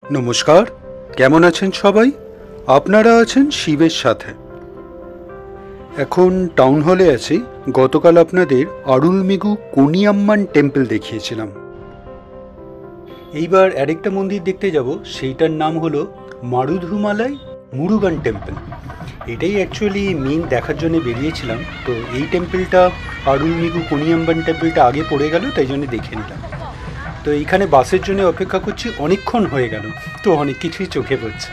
নমস্কার, কেমন আছেন সবাই? আপনারা আছেন শিবের সাথে। এখন টাউন হলে আছি। গতকাল আপনাদের অরুলমিগু কোনিয়াম্মান টেম্পল দেখিয়েছিলাম। এইবার আরেকটা মন্দির দেখতে যাব, সেইটার নাম হলো মারুধুমালাই মুরুগান টেম্পল। এটাই অ্যাকচুয়ালি মেন দেখার জন্য বেরিয়েছিলাম। তো এই টেম্পলটা, অরুলমিগু কোনিয়াম্মান টেম্পলটা আগে পড়ে গেল, তাই জন্য দেখে নিলাম। তো এইখানে বাসের জন্য অপেক্ষা করছি, অনেকক্ষণ হয়ে গেল, তো অনেক কিছুই চোখে পড়ছে।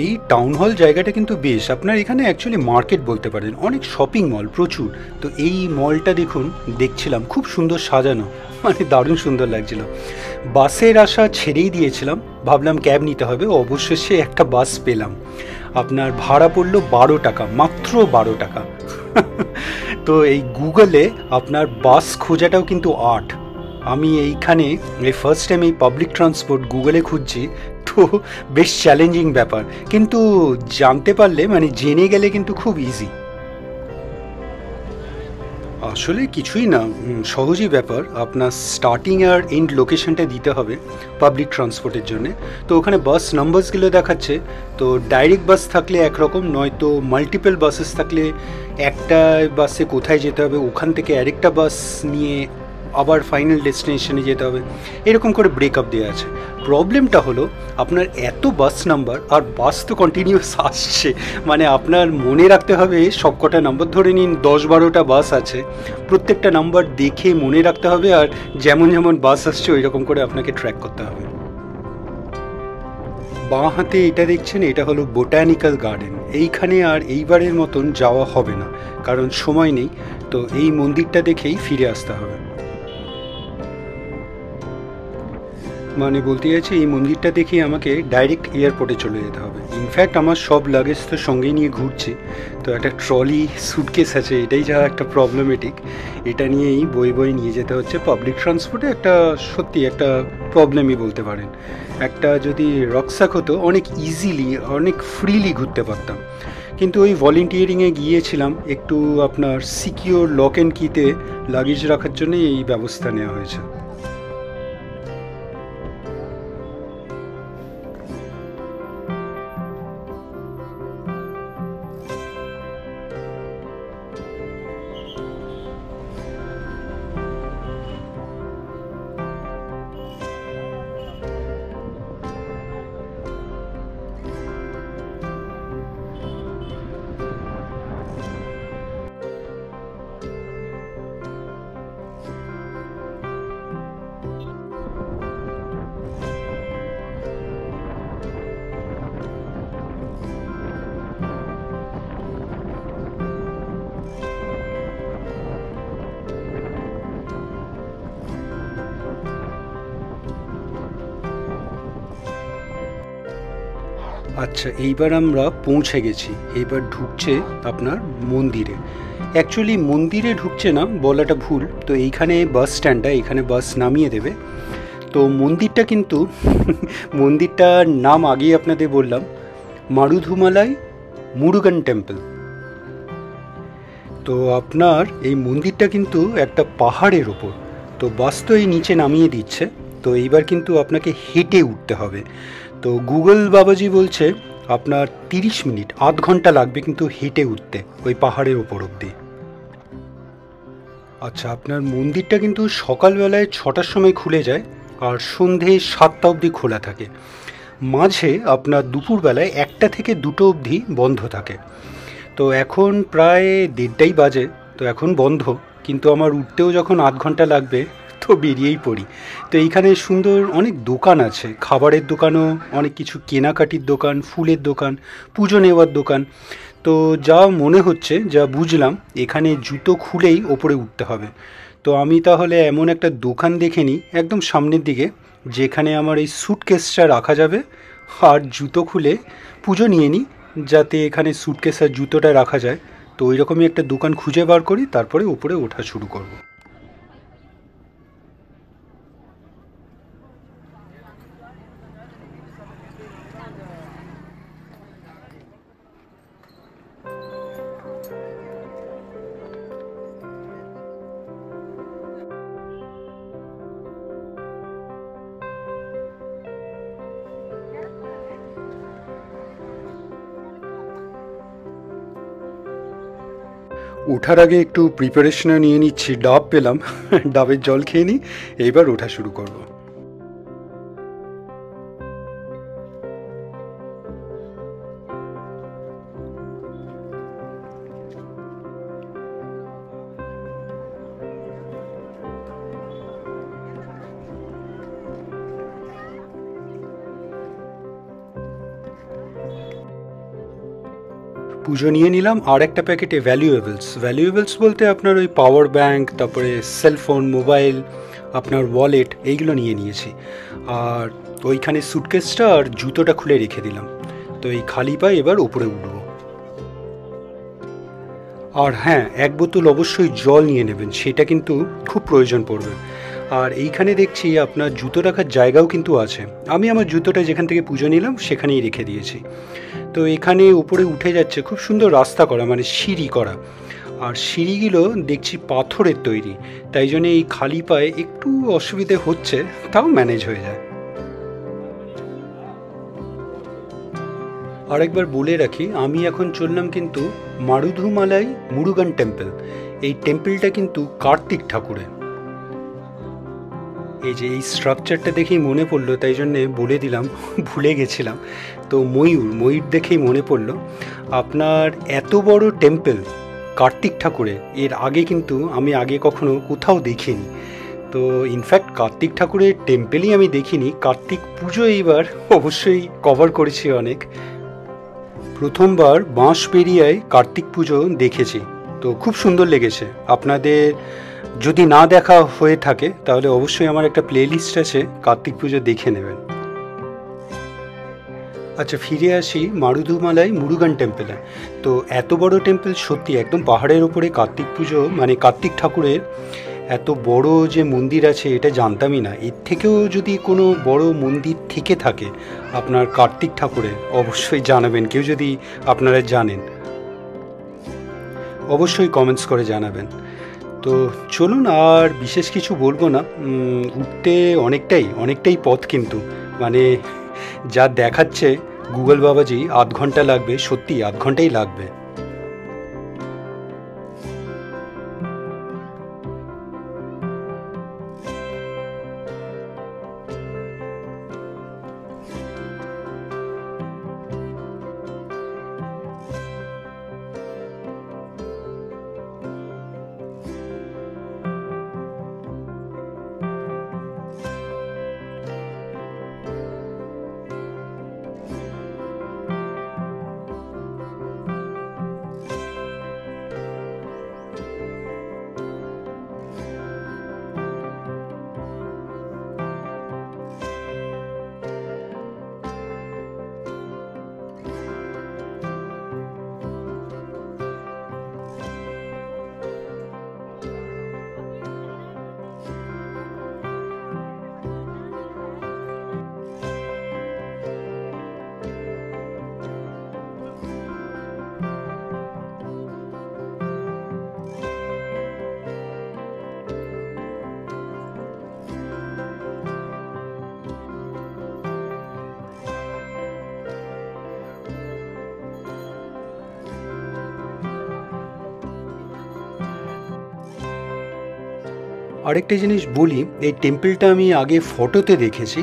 এই টাউন হল জায়গাটা কিন্তু বেশ, আপনার এখানে অ্যাকচুয়ালি মার্কেট বলতে পারেন, অনেক শপিং মল প্রচুর। তো এই মলটা দেখুন, দেখছিলাম খুব সুন্দর সাজানো, মানে দারুণ সুন্দর লাগছিল। বাসের আশা ছেড়েই দিয়েছিলাম, ভাবলাম ক্যাব নিতে হবে, অবশেষে একটা বাস পেলাম। আপনার ভাড়া পড়লো 12 টাকা, মাত্র 12 টাকা। তো এই গুগলে আপনার বাস খোঁজাটাও কিন্তু আর্ট। আমি এইখানে এই ফার্স্ট টাইম এই পাবলিক ট্রান্সপোর্ট গুগলে খুঁজছি, তো বেশ চ্যালেঞ্জিং ব্যাপার, কিন্তু জানতে পারলে, মানে জেনে গেলে কিন্তু খুব ইজি। আসলে কিছুই না, সহজই ব্যাপার। আপনার স্টার্টিং আর এন্ড লোকেশনটা দিতে হবে পাবলিক ট্রান্সপোর্টের জন্যে। তো ওখানে বাস নাম্বারসগুলো দেখাচ্ছে। তো ডাইরেক্ট বাস থাকলে একরকম, নয়তো মাল্টিপল বাসেস থাকলে একটা বাসে কোথায় যেতে হবে, ওখান থেকে আরেকটা বাস নিয়ে আবার ফাইনাল ডেস্টিনেশনে যেতে হবে, এরকম করে ব্রেকআপ দেওয়া আছে। প্রবলেমটা হলো আপনার এত বাস নাম্বার, আর বাস তো কন্টিনিউয়াস আসছে, মানে আপনার মনে রাখতে হবে সবকটা নাম্বার। ধরে নিন 10-12টা বাস আছে, প্রত্যেকটা নাম্বার দেখে মনে রাখতে হবে, আর যেমন যেমন বাস আসছে ওই রকম করে আপনাকে ট্র্যাক করতে হবে। বাঁ হাতে এটা দেখছেন, এটা হলো বোটানিক্যাল গার্ডেন। এইখানে আর এইবারের মতন যাওয়া হবে না, কারণ সময় নেই। তো এই মন্দিরটা দেখেই ফিরে আসতে হবে। মানে বলতে চাইছি, এই মন্দিরটা দেখে আমাকে ডাইরেক্ট এয়ারপোর্টে চলে যেতে হবে। ইনফ্যাক্ট আমার সব লাগেজ তো সঙ্গে নিয়ে ঘুরছি, তো একটা ট্রলি সুটকেস আছে, এটাই যা একটা প্রবলেমেটিক। এটা নিয়েই বই বই নিয়ে যেতে হচ্ছে পাবলিক ট্রান্সপোর্টে। একটা সত্যি একটা প্রবলেমই বলতে পারেন। একটা যদি রকস্যাক হতো, অনেক ইজিলি, অনেক ফ্রিলি ঘুরতে পারতাম। কিন্তু ওই ভলেন্টিয়ারিংয়ে গিয়েছিলাম, একটু আপনার সিকিওর লক অ্যান্ড কিতে লাগেজ রাখার জন্য এই ব্যবস্থা নেওয়া হয়েছে। আচ্ছা, এইবার আমরা পৌঁছে গেছি। এইবার ঢুকছে আপনার মন্দিরে। অ্যাকচুয়ালি মন্দিরে ঢুকছে না, বলাটা ভুল। তো এইখানে বাস স্ট্যান্ডটা, এখানে বাস নামিয়ে দেবে। তো মন্দিরটা কিন্তু মন্দিরটার নাম আগেই আপনাদের বললাম, মারুধুমালাই মুরুগান টেম্পল। তো আপনার এই মন্দিরটা কিন্তু একটা পাহাড়ের ওপর। তো বাস তো এই নিচে নামিয়ে দিচ্ছে। তো এইবার কিন্তু আপনাকে হেঁটে উঠতে হবে। তো গুগল বাবাজি বলছে আপনার 30 মিনিট, আধ ঘন্টা লাগবে কিন্তু হেঁটে উঠতে ওই পাহাড়ের ওপর অব্দি। আচ্ছা, আপনার মন্দিরটা কিন্তু সকালবেলায় 6টার সময় খুলে যায়, আর সন্ধে 7টা অবধি খোলা থাকে। মাঝে আপনার দুপুরবেলায় 1টা থেকে 2টো অবধি বন্ধ থাকে। তো এখন প্রায় 1:30টাই বাজে, তো এখন বন্ধ। কিন্তু আমার উঠতেও যখন আধ ঘন্টা লাগবে, তো বেরিয়েই পড়ি। তো এইখানে সুন্দর অনেক দোকান আছে, খাবারের দোকানও, অনেক কিছু কেনাকাটির দোকান, ফুলের দোকান, পুজো নেওয়ার দোকান। তো যা মনে হচ্ছে, যা বুঝলাম, এখানে জুতো খুলেই ওপরে উঠতে হবে। তো আমি তাহলে এমন একটা দোকান দেখে নিই একদম সামনের দিকে, যেখানে আমার এই স্যুটকেসটা রাখা যাবে, আর জুতো খুলে পুজো নিয়ে নিই, যাতে এখানে স্যুটকেস আর জুতোটা রাখা যায়। তো ওই রকমই একটা দোকান খুঁজে বার করি, তারপরে ওপরে ওঠা শুরু করব। ওঠার আগে একটু প্রিপারেশনও নিয়ে নিচ্ছি, ডাব পেলাম ডাবের জল খেয়ে নিই, এইবার ওঠা শুরু করব। পুজো নিয়ে নিলাম, আর একটা প্যাকেটে ভ্যালুয়েবলস বলতে আপনার ওই পাওয়ার ব্যাঙ্ক, তারপরে সেলফোন, মোবাইল, আপনার ওয়ালেট, এইগুলো নিয়ে নিয়েছি। আর ওইখানে স্যুটকেসটা আর জুতোটা খুলে রেখে দিলাম। তো এই খালি পায়ে এবার ওপরে উঠব। আর হ্যাঁ, এক বোতল অবশ্যই জল নিয়ে নেবেন, সেটা কিন্তু খুব প্রয়োজন পড়বে। আর এইখানে দেখছি আপনার জুতো রাখার জায়গাও কিন্তু আছে। আমি আমার জুতোটা যেখান থেকে পুজো নিলাম সেখানেই রেখে দিয়েছি। তো এখানে উপরে উঠে যাচ্ছে, খুব সুন্দর রাস্তা করা, মানে সিঁড়ি করা। আর সিঁড়িগুলো দেখছি পাথরের তৈরি, তাই জন্য এই খালি পায়ে একটু অসুবিধে হচ্ছে, তাও ম্যানেজ হয়ে যায়। আরেকবার বলে রাখি, আমি এখন চললাম কিন্তু মারুধুমালাই মুরুগান টেম্পল। এই টেম্পলটা কিন্তু কার্তিক ঠাকুরের। এই যে এই স্ট্রাকচারটা দেখেই মনে পড়লো, তাই জন্যে বলে দিলাম, ভুলে গেছিলাম। তো ময়ূর দেখেই মনে পড়লো। আপনার এত বড় টেম্পল কার্তিক ঠাকুরের, এর আগে কিন্তু আমি কখনো কোথাও দেখিনি। তো ইনফ্যাক্ট কার্তিক ঠাকুরের টেম্পলই আমি দেখিনি, কার্তিক পুজো এইবার অবশ্যই কভার করেছি অনেক। প্রথমবার বাঁশবেড়িয়ায় কার্তিক পুজো দেখেছি, তো খুব সুন্দর লেগেছে। আপনাদের যদি না দেখা হয়ে থাকে তাহলে অবশ্যই আমার একটা প্লেলিস্ট আছে, কার্তিক পুজো দেখে নেবেন। আচ্ছা, ফিরে আসি মারুধুমালাই মুরুগান টেম্পলে। তো এত বড় টেম্পল, সত্যি একদম পাহাড়ের ওপরে কার্তিক পুজো, মানে কার্তিক ঠাকুরের এত বড় যে মন্দির আছে এটা জানতামই না। এর থেকেও যদি কোনো বড় মন্দির থেকে থাকে আপনার কার্তিক ঠাকুরের, অবশ্যই জানাবেন। কেউ যদি আপনারা জানেন অবশ্যই কমেন্টস করে জানাবেন। তো চলুন, আর বিশেষ কিছু বলবো না। উঠতে অনেকটাই পথ, কিন্তু মানে যা দেখাচ্ছে গুগল বাবাজি 8 ঘন্টা লাগবে, সত্যি 8 ঘন্টাই লাগবে। আরেকটা জিনিস বলি, এই টেম্পলটা আমি আগে ফটোতে দেখেছি।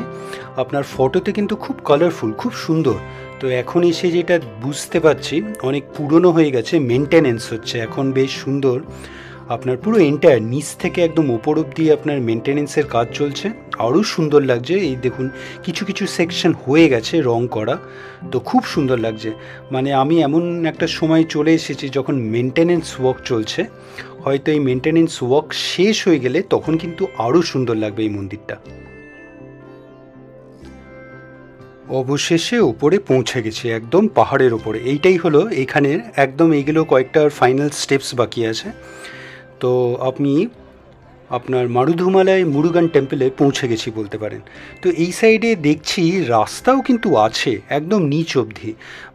আপনার ফটোতে কিন্তু খুব কালারফুল, খুব সুন্দর। তো এখন এসে যেটা বুঝতে পারছি, অনেক পুরনো হয়ে গেছে, মেনটেনেন্স হচ্ছে এখন বেশ সুন্দর। আপনার পুরো এন্টায়ার নিচ থেকে একদম ওপর অব্দি আপনার মেনটেনেন্সের কাজ চলছে। আরও সুন্দর লাগছে। এই দেখুন কিছু কিছু সেকশন হয়ে গেছে রং করা, তো খুব সুন্দর লাগছে। মানে আমি এমন একটা সময় চলে এসেছি যখন মেনটেনেন্স ওয়ার্ক চলছে, হয়তো এই মেনটেনেন্স ওয়ার্ক শেষ হয়ে গেলে তখন কিন্তু আরও সুন্দর লাগবে এই মন্দিরটা। অবশেষে ওপরে পৌঁছে গেছি, একদম পাহাড়ের ওপরে। এইটাই হলো এখানের একদম, এইগুলো কয়েকটা ফাইনাল স্টেপস বাকি আছে। তো আপনি আপনার মারুধুমালাই মুরুগান টেম্পলে পৌঁছে গেছি বলতে পারেন। তো এই সাইডে দেখছি রাস্তাও কিন্তু আছে একদম নিচ অবধি।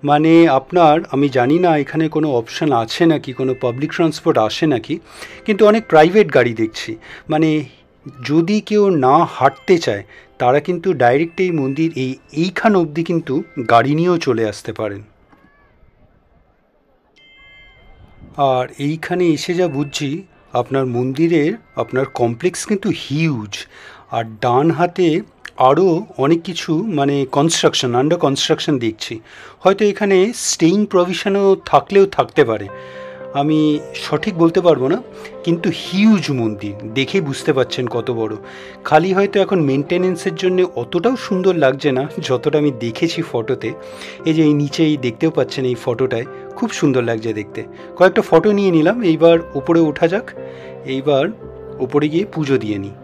মানে আপনার, আমি জানি না এখানে কোনো অপশান আছে নাকি, কোনো পাবলিক ট্রান্সপোর্ট আসে নাকি, কিন্তু অনেক প্রাইভেট গাড়ি দেখছি। মানে যদি কেউ না হাঁটতে চায় তারা কিন্তু ডাইরেক্ট এই মন্দির এইখান অবধি কিন্তু গাড়ি নিয়েও চলে আসতে পারেন। আর এইখানে এসে যা বুঝছি, আপনার মন্দিরের আপনার কমপ্লেক্স কিন্তু হিউজ। আর ডান হাতে আরও অনেক কিছু মানে কনস্ট্রাকশন, আন্ডার কনস্ট্রাকশন দেখছি। হয়তো এখানে স্টেইং প্রভিশনও থাকলেও থাকতে পারে, আমি সঠিক বলতে পারবো না। কিন্তু হিউজ মন্দির, দেখে বুঝতে পারছেন কত বড়। খালি হয়তো এখন মেনটেনেন্সের জন্য অতটাও সুন্দর লাগছে না যতটা আমি দেখেছি ফটোতে। এই যে এই নিচেই দেখতেও পাচ্ছেন, এই ফটোটায় খুব সুন্দর লাগছে দেখতে। কয়েকটা ফটো নিয়ে নিলাম। এইবার উপরে ওঠা যাক, এইবার উপরে গিয়ে পুজো দিয়ে নিই।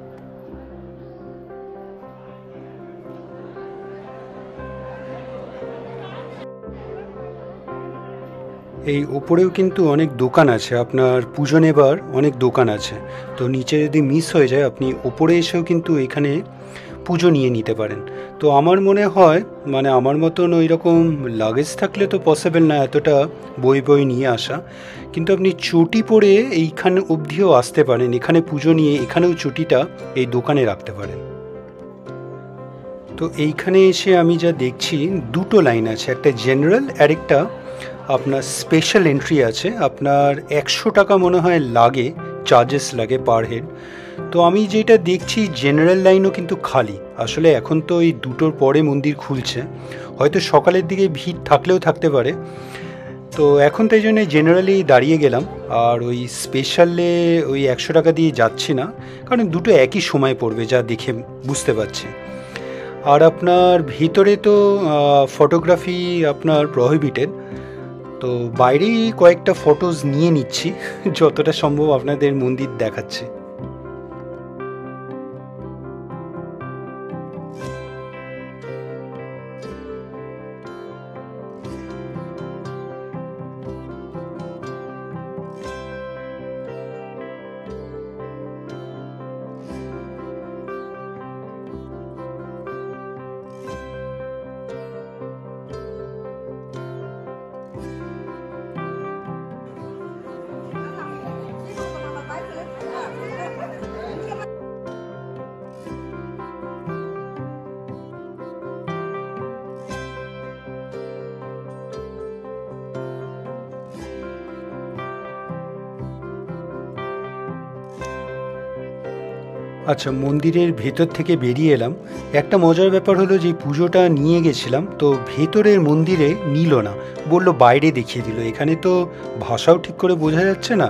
এই ওপরেও কিন্তু অনেক দোকান আছে, আপনার পুজো নেবার অনেক দোকান আছে। তো নিচে যদি মিস হয়ে যায় আপনি ওপরে এসেও কিন্তু এখানে পুজো নিয়ে নিতে পারেন। তো আমার মনে হয় মানে আমার মতন ওই রকম লাগেজ থাকলে তো পসিবল না এতটা বই বই নিয়ে আসা, কিন্তু আপনি চটি পরে এইখানে অবধিও আসতে পারেন, এখানে পুজো নিয়ে এখানেও চটিটা এই দোকানে রাখতে পারেন। তো এইখানে এসে আমি যা দেখছি দুটো লাইন আছে, একটা জেনারেল আর একটা আপনার স্পেশাল এন্ট্রি আছে। আপনার 100 টাকা মনে হয় লাগে, চার্জেস লাগে পার হেড। তো আমি যেটা দেখছি জেনারেল লাইনও কিন্তু খালি। আসলে এখন তো এই দুটোর পরে মন্দির খুলছে, হয়তো সকালের দিকে ভিড় থাকলেও থাকতে পারে। তো এখন তাই জন্য জেনারেলি দাঁড়িয়ে গেলাম, আর ওই স্পেশালে ওই 100 টাকা দিয়ে যাচ্ছি না, কারণ দুটো একই সময় পড়বে যা দেখে বুঝতে পারছি। আর আপনার ভিতরে তো ফটোগ্রাফি আপনার প্রহিবিটেড। তো বাইরেই কয়েকটা ফটোজ নিয়ে নিচ্ছি যতটা সম্ভব আপনাদের মন্দির দেখাচ্ছে। আচ্ছা, মন্দিরের ভেতর থেকে বেরিয়ে এলাম। একটা মজার ব্যাপার হলো যে পুজোটা নিয়ে গেছিলাম, তো ভেতরের মন্দিরে নিল না, বলল বাইরে দেখিয়ে দিল। এখানে তো ভাষাও ঠিক করে বোঝা যাচ্ছে না।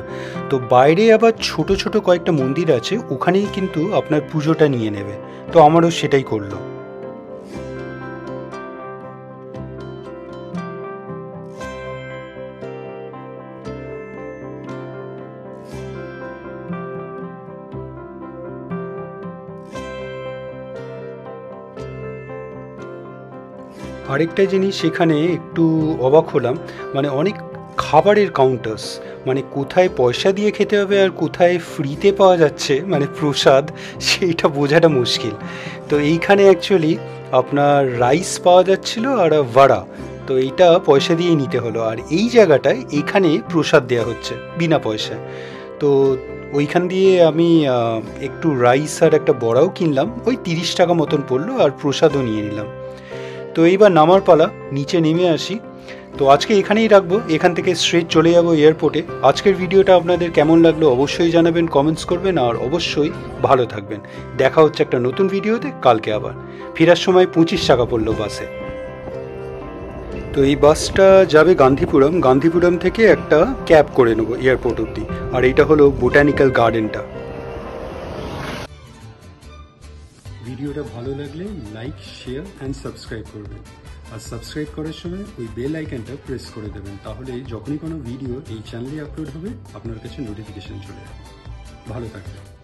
তো বাইরে আবার ছোট ছোট কয়েকটা মন্দির আছে, ওখানেই কিন্তু আপনার পুজোটা নিয়ে নেবে। তো আমারও সেটাই করলো। আরেকটা জিনিস সেখানে একটু অবাক হলাম, মানে অনেক খাবারের কাউন্টার্স, মানে কোথায় পয়সা দিয়ে খেতে হবে আর কোথায় ফ্রিতে পাওয়া যাচ্ছে মানে প্রসাদ, সেইটা বোঝাটা মুশকিল। তো এইখানে অ্যাকচুয়ালি আপনার রাইস পাওয়া যাচ্ছিল আর ভাড়া, তো এইটা পয়সা দিয়েই নিতে হলো। আর এই জায়গাটায় এইখানে প্রসাদ দেওয়া হচ্ছে বিনা পয়সায়। তো ওইখান দিয়ে আমি একটু রাইস আর একটা বড়াও কিনলাম, ওই 30 টাকা মতন পড়লো, আর প্রসাদও নিয়ে নিলাম। তো এইবার নামার পালা, নিচে নেমে আসি। তো আজকে এখানেই রাখবো, এখান থেকে স্ট্রেট চলে যাব এয়ারপোর্টে। আজকের ভিডিওটা আপনাদের কেমন লাগলো অবশ্যই জানাবেন, কমেন্টস করবেন, আর অবশ্যই ভালো থাকবেন। দেখা হচ্ছে একটা নতুন ভিডিওতে কালকে আবার। ফেরার সময় 25 টাকা পড়লো বাসে। তো এই বাসটা যাবে গান্ধীপুরম, গান্ধীপুরম থেকে একটা ক্যাব করে নেবো এয়ারপোর্ট অবধি। আর এইটা হলো বোটানিক্যাল গার্ডেনটা। ভিডিওটা ভালো লাগলে লাইক, শেয়ার অ্যান্ড সাবস্ক্রাইব করবেন। আর সাবস্ক্রাইব করার সময় ওই বেল আইকনটা প্রেস করে দেবেন, তাহলে যখনই কোনো ভিডিও এই চ্যানেলে আপলোড হবে আপনার কাছে নোটিফিকেশন চলে যাবে। ভালো থাকবেন।